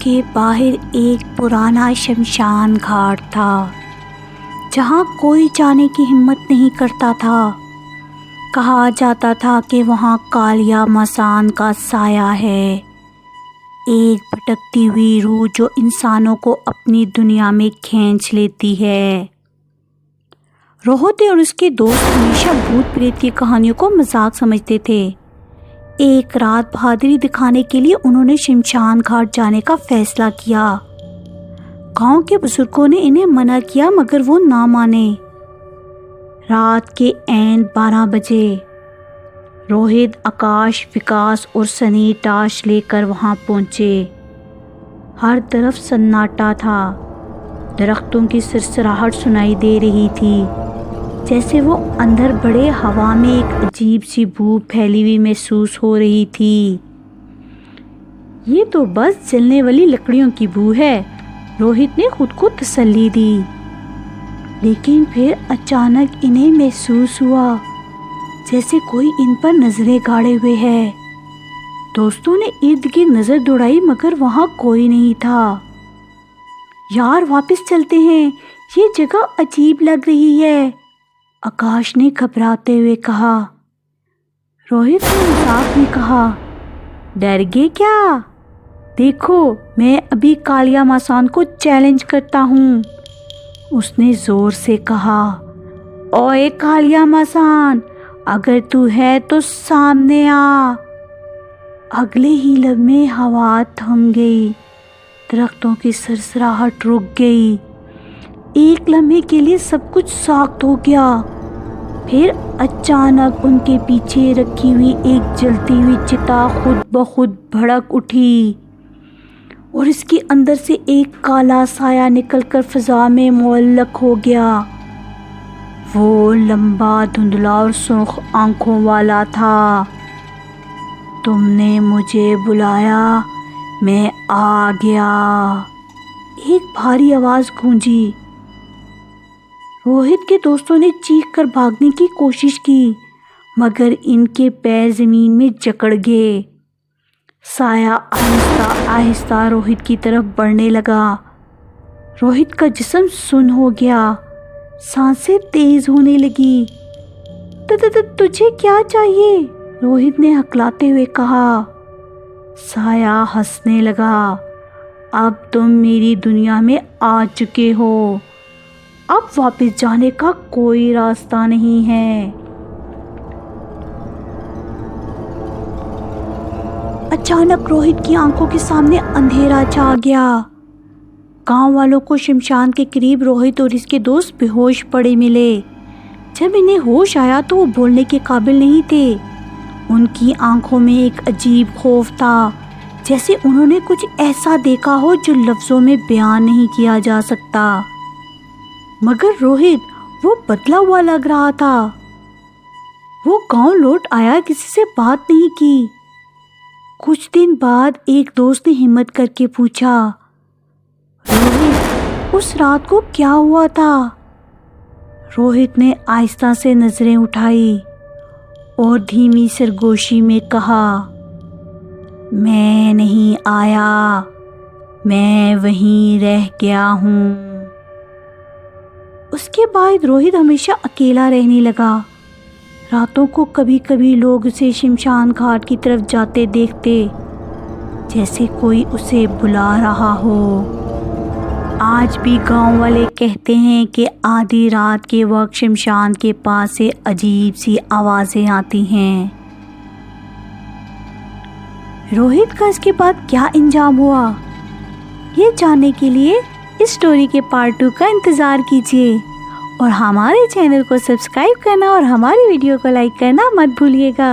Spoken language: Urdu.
کے باہر ایک پرانا شمشان گھاٹ تھا جہاں کوئی جانے کی ہمت نہیں کرتا تھا۔ کہا جاتا تھا کہ وہاں کالیا مسان کا سایہ ہے، ایک بھٹکتی ہوئی روح جو انسانوں کو اپنی دنیا میں کھینچ لیتی ہے۔ روہت اور اس کے دوست ہمیشہ بھوت پریت کی کہانیوں کو مذاق سمجھتے تھے۔ ایک رات بہادری دکھانے کے لیے انہوں نے شمشان گھاٹ جانے کا فیصلہ کیا۔ گاؤں کے بزرگوں نے انہیں منع کیا مگر وہ نہ مانے۔ رات کے عین 12 بجے روہت، آکاش، وکاس اور سنی ٹارچ لے کر وہاں پہنچے۔ ہر طرف سناٹا تھا، درختوں کی سرسراہٹ سنائی دے رہی تھی، جیسے وہ اندر بڑے۔ ہوا میں ایک عجیب سی بو پھیلی ہوئی محسوس ہو رہی تھی۔ یہ تو بس جلنے والی لکڑیوں کی بو ہے، روہت نے خود کو تسلی دی۔ لیکن پھر اچانک انہیں محسوس ہوا جیسے کوئی ان پر نظریں گاڑے ہوئے ہے۔ دوستوں نے ارد گرد نظر دوڑائی مگر وہاں کوئی نہیں تھا۔ یار واپس چلتے ہیں، یہ جگہ عجیب لگ رہی ہے، آکاش نے گھبراتے ہوئے کہا۔ روہت نے مذاق میں کہا، ڈر گئے کیا؟ دیکھو میں ابھی کالیا مسان کو چیلنج کرتا ہوں، اس نے زور سے کہا۔ اوئے کالیا مسان، اگر تو ہے تو سامنے آ۔ اگلے ہی لمحے ہوا تھم گئی، درختوں کی سرسراہٹ رک گئی۔ ایک لمحے کے لیے سب کچھ ساکت ہو گیا، پھر اچانک ان کے پیچھے رکھی ہوئی ایک جلتی ہوئی چتا خود بخود بھڑک اٹھی اور اس کے اندر سے ایک کالا سایہ نکل کر فضا میں معلق ہو گیا۔ وہ لمبا، دھندلا اور سرخ آنکھوں والا تھا۔ تم نے مجھے بلایا، میں آ گیا، ایک بھاری آواز گونجی۔ روہت کے دوستوں نے چیخ کر بھاگنے کی کوشش کی مگر ان کے پیر زمین میں جکڑ گئے۔ سایہ آہستہ آہستہ روہت کی طرف بڑھنے لگا۔ روہت کا جسم سن ہو گیا، سانسیں تیز ہونے لگی۔ تجھے کیا چاہیے؟ روہت نے ہکلاتے ہوئے کہا۔ سایہ ہنسنے لگا، اب تم میری دنیا میں آ چکے ہو، اب واپس جانے کا کوئی راستہ نہیں ہے۔ اچانک روہت کی آنکھوں کے سامنے اندھیرا چھا گیا۔ گاؤں والوں کو شمشان کے قریب روہت اور اس کے دوست بے ہوش پڑے ملے۔ جب انہیں ہوش آیا تو وہ بولنے کے قابل نہیں تھے۔ ان کی آنکھوں میں ایک عجیب خوف تھا، جیسے انہوں نے کچھ ایسا دیکھا ہو جو لفظوں میں بیان نہیں کیا جا سکتا۔ مگر روہت، وہ بدلا ہوا لگ رہا تھا۔ وہ گاؤں لوٹ آیا، کسی سے بات نہیں کی۔ کچھ دن بعد ایک دوست نے ہمت کر کے پوچھا، روہت، اس رات کو کیا ہوا تھا؟ روہت نے آہستہ سے نظریں اٹھائی اور دھیمی سرگوشی میں کہا، میں نہیں آیا، میں وہیں رہ گیا ہوں۔ اس کے بعد روہت ہمیشہ اکیلا رہنے لگا۔ راتوں کو کبھی کبھی لوگ اسے شمشان گھاٹ کی طرف جاتے دیکھتے، جیسے کوئی اسے بلا رہا ہو۔ آج بھی گاؤں والے کہتے ہیں کہ آدھی رات کے وقت شمشان کے پاس سے عجیب سی آوازیں آتی ہیں۔ روہت کا اس کے بعد کیا انجام ہوا، یہ جاننے کے لیے اس سٹوری کے پارٹ 2 کا انتظار کیجیے اور ہمارے چینل کو سبسکرائب کرنا اور ہماری ویڈیو کو لائک کرنا مت بھولیے گا۔